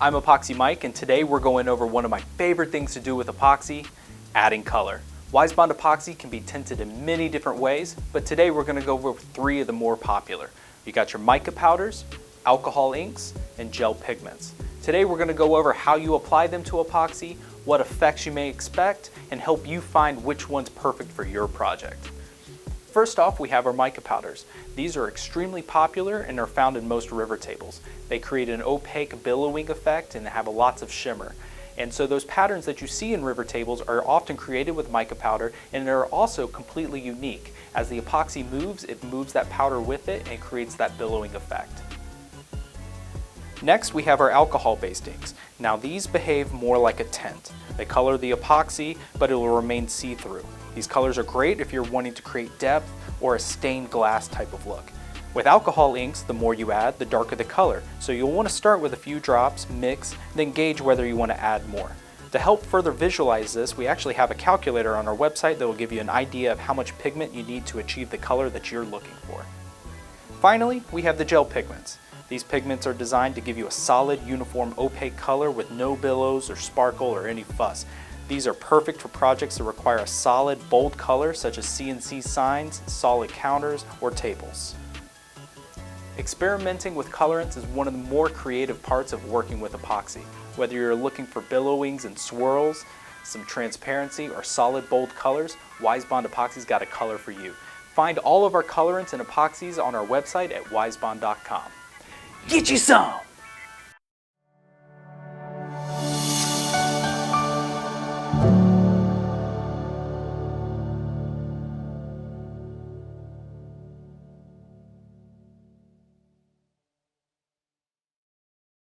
I'm Epoxy Mike, and today we're going over one of my favorite things to do with epoxy, adding color. Wisebond epoxy can be tinted in many different ways, but today we're going to go over 3 of the more popular. You got your mica powders, alcohol inks, and gel pigments. Today we're going to go over how you apply them to epoxy, what effects you may expect, and help you find which one's perfect for your project. First off, we have our mica powders. These are extremely popular and are found in most river tables. They create an opaque billowing effect and have lots of shimmer. And so those patterns that you see in river tables are often created with mica powder, and they're also completely unique. As the epoxy moves, it moves that powder with it and creates that billowing effect. Next, we have our alcohol-based inks. Now these behave more like a tint. They color the epoxy, but it will remain see-through. These colors are great if you're wanting to create depth or a stained glass type of look. With alcohol inks, the more you add, the darker the color. So you'll want to start with a few drops, mix, then gauge whether you want to add more. To help further visualize this, we actually have a calculator on our website that will give you an idea of how much pigment you need to achieve the color that you're looking for. Finally, we have the gel pigments. These pigments are designed to give you a solid, uniform, opaque color with no billows or sparkle or any fuss. These are perfect for projects that require a solid, bold color such as CNC signs, solid counters, or tables. Experimenting with colorants is one of the more creative parts of working with epoxy. Whether you're looking for billowings and swirls, some transparency, or solid, bold colors, Wisebond Epoxy's got a color for you. Find all of our colorants and epoxies on our website at wisebond.com. Get you some!